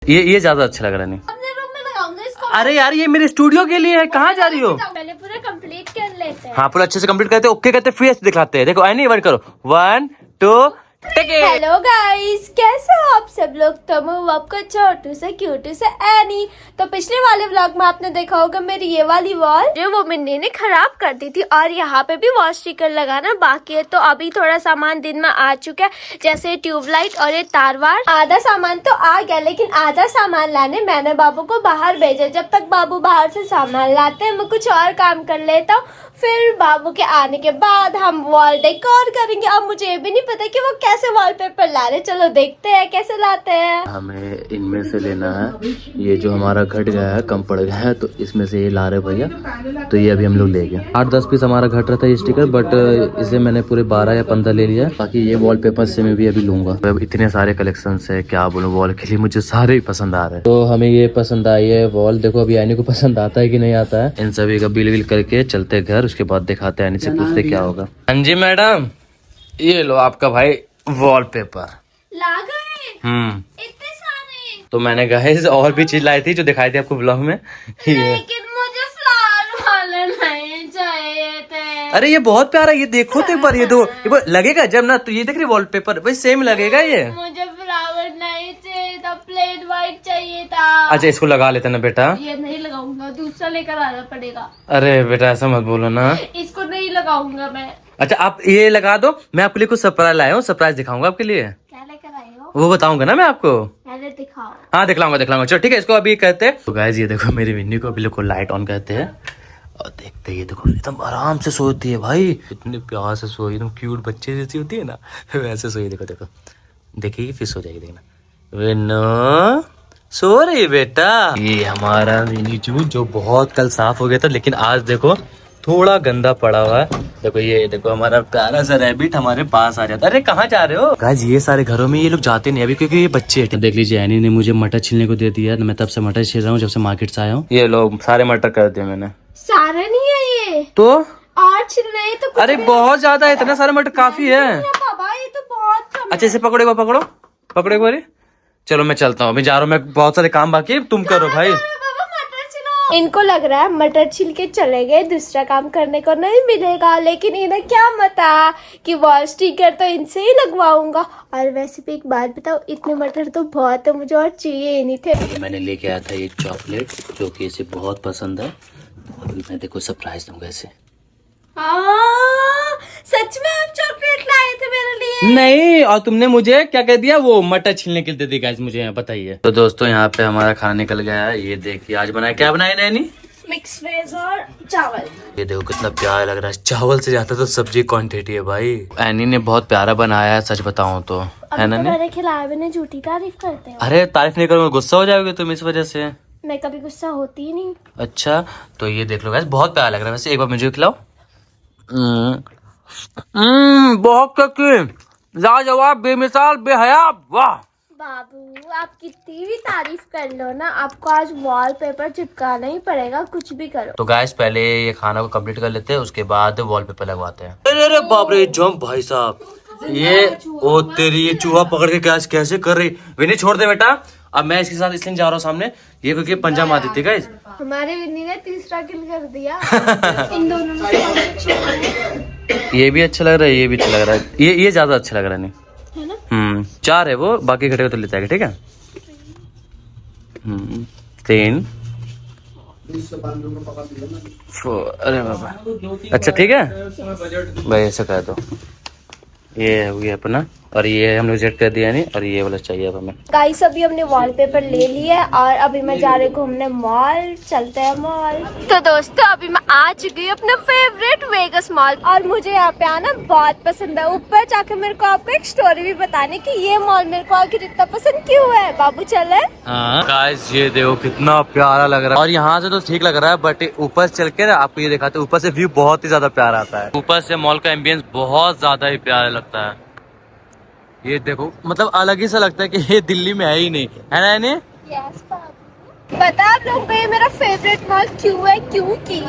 ये ज्यादा अच्छा लग रहा नहीं। अपने रूम में लगाऊंगा इसको। अरे यार ये मेरे स्टूडियो के लिए है, कहाँ जा रही हो? पहले पूरा कंप्लीट कर लेते हैं। हाँ पूरा अच्छे से कंप्लीट करते हैं, ओके करते फिर दिखाते हैं। देखो नहीं वन करो, 1 2 हेलो गाइस, कैसे हो आप सब लोग? तो मैं हूँ आपका छोटू से क्यूटू से एनी। तो पिछले वाले व्लॉग में आपने देखा होगा मेरी ये वाली वॉल जो वो मिन्नी ने खराब कर दी थी, और यहाँ पे भी वॉल स्टिकर लगाना बाकी है। तो अभी थोड़ा सामान दिन में आ चुका है, जैसे ट्यूबलाइट और ये तारवार। आधा सामान तो आ गया, लेकिन आधा सामान लाने मैंने बाबू को बाहर भेजा। जब तक बाबू बाहर से सामान लाते हैं मैं कुछ और काम कर लेता हूँ, फिर बाबू के आने के बाद हम वॉल डेकोर करेंगे। अब मुझे ये भी नहीं पता कि वो कैसे वॉलपेपर ला रहे, चलो देखते हैं कैसे लाते हैं। हमें इनमें से लेना है, ये जो हमारा घट गया है, कम पड़ गया है, तो इसमें से ये ला रहे भैया। तो ये अभी हम लोग ले गए। 8-10 पीस हमारा घट रहा था ये स्टिकर, बट इसे मैंने पूरे 12 या 15 ले लिया। बाकी ये वॉलपेपर से मैं भी अभी लूंगा। अब इतने सारे कलेक्शन है, क्या बोलूं, वॉल के लिए मुझे सारे ही पसंद आ रहे हैं। तो हमें ये पसंद आई है वॉल। देखो अभी आने को पसंद आता है कि नहीं आता है। इन सभी का बिल विल करके चलते घर, उसके बाद दिखाते हैं, से पूछते क्या होगा। हाँ जी मैडम, ये लो आपका भाई वॉलपेपर। ला गए इतने सारे। तो मैंने गाइस और भी चीज लाई थी जो दिखाई थी आपको ब्लॉग में। लेकिन मुझे फ्लावर वाले नहीं चाहिए थे। अरे ये बहुत प्यारा है, ये देखो तो एक बार, ये लगेगा जब ना, तो ये देख रही वॉलपेपर भाई सेम लगेगा ये। मुझे फ्लावर नहीं चाहिए था, प्लेन व्हाइट चाहिए था। अच्छा इसको लगा लेते ना बेटा। ये नहीं लगाऊंगा, दूसरा लेकर आना पड़ेगा। अरे बेटा ऐसा मत बोलो ना। इसको नहीं लगाऊंगा मैं। अच्छा आप ये लगा दो, मैं आपके लिए कुछ सरप्राइज लाया हूँ, सरप्राइज दिखाऊंगा आपके लिए। क्या लेकर आए हो? वो बताऊंगा ना मैं आपको। पहले दिखाओ। हाँ दिखलाऊंगा। चलो ठीक है, इसको अभी कहते हैं। तो गाइस ये देखो मेरी विन्नी को अभी को लाइट ऑन कहते हैं, और देखते ये देखो एकदम आराम से सोती है भाई, इतने प्यार से सोई, एकदम क्यूट बच्चे जैसी होती है ना वैसे सोई। देखो देखिए फिर सो जाएगी, देखना। विन्नो सो रही बेटा। ये हमारा मिनी जू जो बहुत कल साफ हो गया था, लेकिन आज देखो थोड़ा गंदा पड़ा हुआ है। देखो ये देखो हमारा प्यारा सा रैबिट हमारे पास आ जाता है। अरे कहाँ जा रहे हो गाइस? ये सारे घरों में ये लोग जाते नहीं अभी, क्योंकि ये बच्चे हैं। देख लीजिए एनी ने मुझे मटर छीलने को दे दिया, मैं तब से मटर छील रहा हूँ जब से मार्केट से आया हूँ। ये लोग सारे मटर कर दिए मैंने। सारे नहीं है ये तो और छिलना है तो कुछ अरे बहुत ज्यादा है, इतना सारे मटर काफी है। बाबा ये तो बहुत अच्छा इसे पकड़ो एक बार। चलो मैं चलता हूँ, अभी जा रहा हूँ मैं, बहुत सारे काम बाकी है, तुम करो भाई। इनको लग रहा है मटर छिल के चले गए, दूसरा काम करने को नहीं मिलेगा। लेकिन इन्हें क्या पता कि वॉल स्टिकर तो इनसे ही लगवाऊंगा। और वैसे भी एक बात बताओ, इतने मटर तो बहुत है, मुझे और चाहिए ही नहीं थे। मैंने लेके आया था ये चॉकलेट जो कि इसे बहुत पसंद है। अभी मैं देखो सरप्राइज दूंगा इसे। सच में आप चॉकलेट लाए थे मेरे लिए? नहीं, और तुमने मुझे क्या कह दिया, वो मटर छीलने के लिए दे दी गाइस, मुझे पता ही है। तो दोस्तों यहाँ पे हमारा खाना निकल गया है, ये देखिए आज बनाया, क्या बनाया नैनी? मिक्स वेज और चावल। ये देखो कितना प्यारा लग रहा है, चावल से ज्यादा तो सब्जी क्वांटिटी है भाई। एनी ने बहुत प्यारा बनाया है सच बताऊं तो, है ना? मैंने खिलाया भी नहीं, झूठी तारीफ करते हो। अरे तारीफ नहीं करूंगा, गुस्सा हो जाओगे तुम इस वजह से। मैं कभी गुस्सा होती ही नहीं। अच्छा तो ये देख लो गाइस, बहुत प्यारा लग रहा है। वैसे एक बार मुझे खिलाओ। बहुत लाजवाब, बेमिसाल, बेहया, वाह। बाबू आप कितनी भी तारीफ कर लो ना, आपको आज वॉलपेपर चिपकाना ही पड़ेगा, कुछ भी करो। तो गाइस पहले ये खाना को कंप्लीट कर लेते हैं, उसके बाद वॉलपेपर लगवाते हैं। अरे बाप रे जंप भाई साहब, ये ओ तेरी ये चूहा पकड़ के कैसे कर रही। विनी छोड़ दे बेटा, अब मैं इसके साथ इसलिए जा रहा हूँ सामने, ये क्योंकि पंजा मार देती गाइस। हमारे विन्नी ने तीसरा किल कर दिया। इन दोनों में ये भी अच्छा लग रहा है, ये भी अच्छा लग रहा है, ये ज्यादा अच्छा लग रहा है। नहीं है ना? 4 है वो, बाकी घटे तो लेते हैं, ठीक है। 3 4, अरे बाबा अच्छा ठीक है भाई, ऐसा कर दो। ये अपना, और ये हम लोग जेट कर दिया नहीं, और ये वाला चाहिए अब हमें। गाइस अभी हमने वॉलपेपर ले लिया है, और अभी मैं जा रही हूँ घूमने मॉल। चलते हैं मॉल। तो दोस्तों अभी मैं आ चुकी हूँ अपना फेवरेट वेगस मॉल, और मुझे यहाँ पे आना बहुत पसंद है। ऊपर जाके मेरे को आपको एक स्टोरी भी बताने की ये मॉल मेरे को आखिर इतना पसंद क्यों है। बाबू चले। हाँ गाइस ये देखो कितना प्यारा लग रहा है, और यहाँ से तो ठीक लग रहा है, बट ऊपर चल के ना आपको ये दिखाते हैं, ऊपर से व्यू बहुत ही ज्यादा प्यारा आता है। ऊपर से मॉल का एम्बियंस बहुत ज्यादा ही प्यारा लगता है। ये देखो मतलब अलग ही सा लगता है कि ये दिल्ली में है ही नहीं, है ना? यस पता आप लोगों को ये मेरा फेवरेट मॉल क्यों है? क्योंकि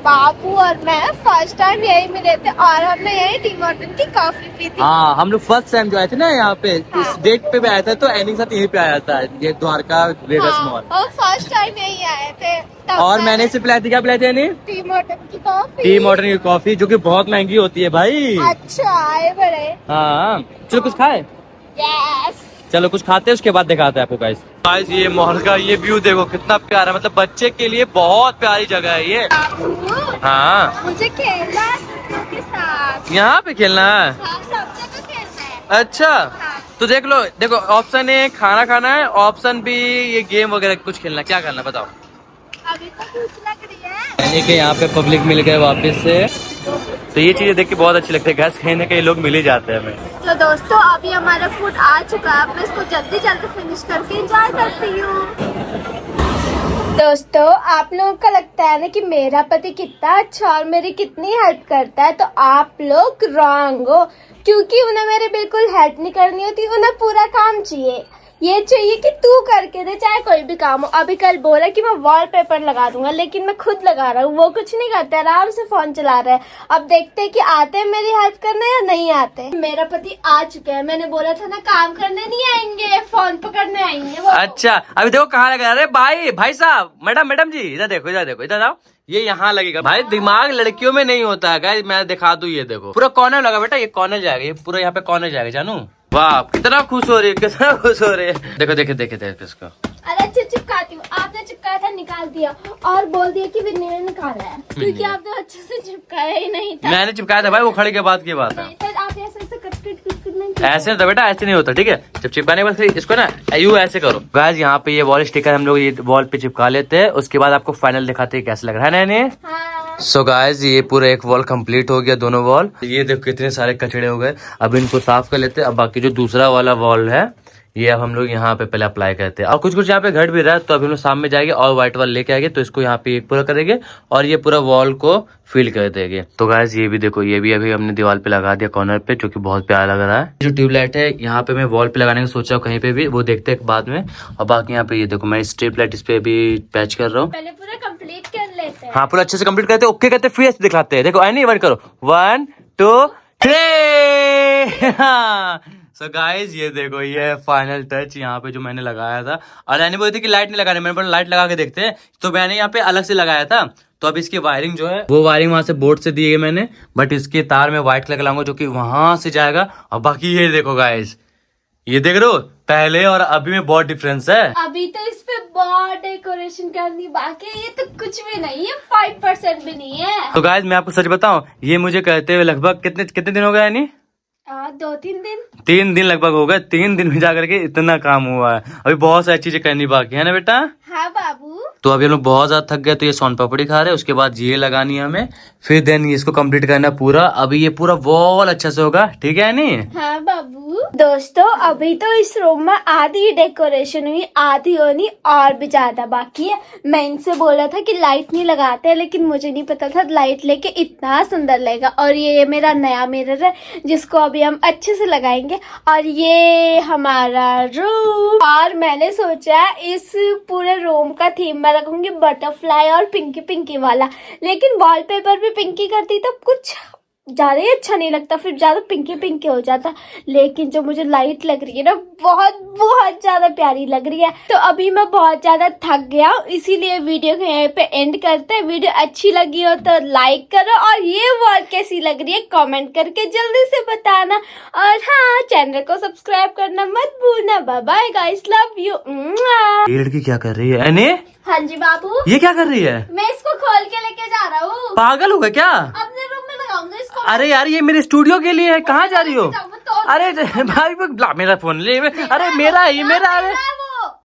बाबू और मैं फर्स्ट टाइम यही मिले थे और हमने यही टी मार्टन की कॉफी पी थी। हाँ, हम लोग फर्स्ट टाइम जो आए थे ना यहाँ पे, इस डेट पे भी आया था, तो एनी के साथ यहीं पे आया था, ये द्वारका वेगस मॉल। और फर्स्ट टाइम यही आए थे। और मैंने इसे पिलाई थी, क्या पिलाई थी यानी? टी मार्टन की कॉफी। टी मार्टन की कॉफी, जो कि बहुत महंगी होती है भाई। अच्छा आए बड़े। हाँ, चलो कुछ खाए। यस। चलो कुछ खाते हैं, उसके बाद दिखाते हैं आपको गाइस। गाइस ये मॉल का ये व्यू देखो कितना प्यारा, मतलब बच्चे के लिए बहुत प्यारी जगह है ये। हाँ, मुझे खेलना है दोस्तों के साथ। यहाँ पे खेलना है। हाँ, सब जगह खेलना है। अच्छा, हाँ। तो देख लो, देखो ऑप्शन है खाना खाना है, ऑप्शन भी ये गेम वगैरह कुछ खेलना है। क्या करना बताओ? अभी तो भूख लग रही है। यानी कि यहाँ पे पब्लिक मिल गए वापस से, तो ये चीजें देख के बहुत अच्छी लगती है। गैस कहीं ना कहीं लोग मिल ही जाते हैं हमें। तो दोस्तों अभी हमारा फूड आ चुका है, अब मैं इसको जल्दी जल्दी फिनिश करके एंजॉय करती हूँ। दोस्तों आप लोगों को लगता है ना कि मेरा पति कितना अच्छा और मेरी कितनी हेल्प करता है, तो आप लोग रॉन्ग हो, क्योंकि उन्हें मेरी बिल्कुल हेल्प नहीं करनी होती, उन्हें पूरा काम चाहिए। ये चाहिए कि तू करके दे, चाहे कोई भी काम हो। अभी कल बोला कि मैं वॉलपेपर लगा दूंगा, लेकिन मैं खुद लगा रहा हूँ, वो कुछ नहीं करते, आराम से फोन चला रहे हैं। अब देखते हैं कि आते हैं मेरी हेल्प करने या नहीं आते। मेरा पति आ चुका है, मैंने बोला था ना काम करने नहीं आएंगे, फोन पकड़ने आएंगे वो। अच्छा, अभी देखो कहाँ लगा। अरे भाई साहब, मैडम जी, इधर देखो, इधर आओ। ये यहाँ लगेगा भाई, दिमाग लड़कियों में नहीं होता है गाइस, मैं दिखा दूं। ये देखो पूरा कॉर्नर लगा बेटा, ये कॉर्नर जाएगा, ये पूरा यहाँ पे कॉर्नर जाएगा। जानू वाह, कितना खुश हो रही है, कितना खुश हो रही है। देखो देखो इसको। अरे अच्छा चिपकाती हूँ, आपने चिपकाया था निकाल दिया और बोल दिया कि विन्नी ने निकाला है, क्योंकि आपने अच्छे से चिपकाया ही नहीं था। मैंने चिपकाया था भाई, वो खड़े के बाद की बात है। आप ऐसे कट ऐसे तो बेटा ऐसे नहीं होता, ठीक है। जब चिपकाने के बाद फिर इसको ना यू ऐसे करो। गाइस यहाँ पे ये वॉल स्टिकर हम लोग ये वॉल पे चिपका लेते हैं, उसके बाद आपको फाइनल दिखाते हैं कैसा लग रहा है ना। हाँ। सो गाइस ये पूरा एक वॉल कंप्लीट हो गया, दोनों वॉल। ये देखो कितने सारे कचड़े हो गए, अब इनको साफ कर लेते हैं। अब बाकी जो दूसरा वाला वॉल है ये अब हम लोग यहाँ पे पहले अप्लाई करते हैं, और कुछ यहाँ पे घट भी रहा है, तो अभी हम लोग शाम में जाएंगे और व्हाइट वॉल लेके आएंगे, तो इसको यहाँ पे पूरा करेंगे और ये पूरा वॉल को फिल कर देंगे। तो गाइस ये भी देखो, ये भी अभी हमने दीवार पे लगा दिया कॉर्नर पे, जो कि बहुत प्यारा लग रहा है। जो ट्यूबलाइट है यहाँ पे मैं वॉल पे लगाने का सोचा हूँ कहीं पे भी, वो देखते हैं बाद में। और बाकी यहाँ पे ये देखो मैं स्ट्रिप लाइट इस पे भी पैच कर रहा हूँ। पहले पूरा कंप्लीट कर लेते हैं। हाँ पूरा अच्छे से कंप्लीट करते हैं, ओके करते हैं, फिर ऐसे दिखाते हैं। देखो नहीं वर्क करो, 1 2 3। सो गाइज ये देखो, ये फाइनल टच यहाँ पे जो मैंने लगाया था। और यानी बोलती कि लाइट नहीं लगानी, मैंने बोला लाइट लगा के देखते हैं, तो मैंने यहाँ पे अलग से लगाया था। तो अब इसकी वायरिंग जो है वो वायरिंग वहां से बोर्ड से दी है मैंने, बट इसके तार में व्हाइट कलर लगाऊंगा जो कि वहां से जाएगा। और बाकी ये देखो गाइज, ये देख रहे हो पहले और अभी में बहुत डिफरेंस है। अभी तो इस पे बहुत डेकोरेशन करनी बाकी है, ये तो कुछ भी नहीं है, 5% भी नहीं है। तो गाइज मैं आपको सच बताऊं, ये मुझे कहते हुए लगभग कितने दिन हो गए, यानी 2-3 दिन 3 दिन लगभग हो गए। 3 दिन में जाकर के इतना काम हुआ है, अभी बहुत सारी चीजें करनी बाकी है ना बेटा। हाँ बाबू। तो अभी हम लोग बहुत ज्यादा थक गए, तो ये सोन पापड़ी खा रहे हैं, उसके बाद ये लगानी है हमें, फिर देन इसको कंप्लीट करना पूरा। अभी ये पूरा वॉल अच्छा से होगा, ठीक है नहीं? हाँ बाबू। दोस्तों अभी तो इस रूम में आधी डेकोरेशन हुई, आधी होनी और भी ज्यादा बाकी है। मैं इनसे बोला था कि लाइट नहीं लगाते, लेकिन मुझे नहीं पता था लाइट लेके इतना सुंदर लगेगा। और ये मेरा नया मिरर है जिसको अभी हम अच्छे से लगाएंगे। और ये हमारा रूम, और मैंने सोचा इस पूरे रूम का थीम में रखूंगी बटरफ्लाई और पिंकी पिंकी वाला, लेकिन वॉलपेपर भी पिंकी करती तो कुछ ज्यादा ही अच्छा नहीं लगता, फिर ज्यादा पिंकी पिंकी हो जाता। लेकिन जो मुझे लाइट लग रही है ना, बहुत बहुत ज्यादा प्यारी लग रही है। तो अभी मैं बहुत ज्यादा थक गया हूँ, इसीलिए वीडियो को यहाँ पे एंड करते हैं। वीडियो अच्छी लगी हो तो लाइक करो, और ये वॉल कैसी लग रही है कमेंट करके जल्दी से बताना। और हाँ, चैनल को सब्सक्राइब करना मत भूलना। Bye bye guys, love you. ये लड़की क्या कर रही है अने? हाँ जी बाबू। ये क्या कर रही है? मैं इसको खोल के लेके जा रहा हूँ, पागल हो गया क्या? अपने रूम में लगाऊंगा इसको। अरे यार ये मेरे स्टूडियो के लिए है, कहाँ जा रही हो? अरे भाई मेरा फोन ले, अरे मेरा है ये, मेरा।